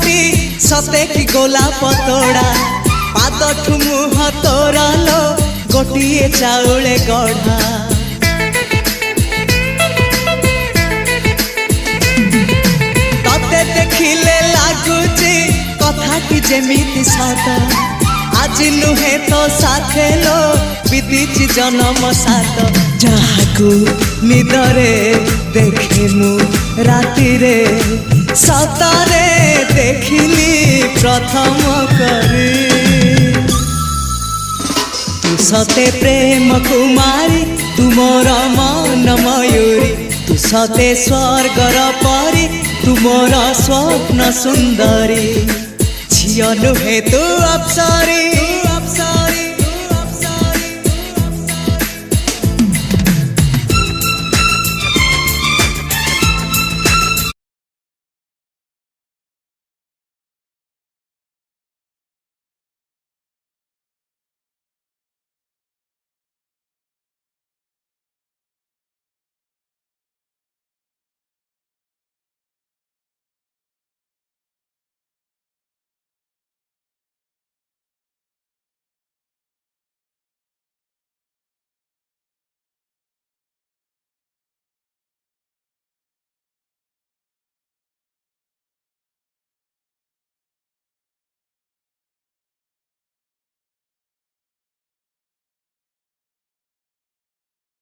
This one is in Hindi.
मुहटी सते कि गोलाप तोड़ा पादठु मुह तोरा लो गोटिए चाउले गढ़ा तते देखिले लागुची कथाटी जेमिति सत आज नुहे तो साथे लो विदिची जन्म सात जहाकू निदरे देखे मु राति रे सतरे देखिली प्रथम करी तू सते प्रेम कुमारी तू मोर मन मयूरी तू सते स्वर्गर परी तू मोर स्वप्न सुंदरी झियो नुहे तू अप्सरी।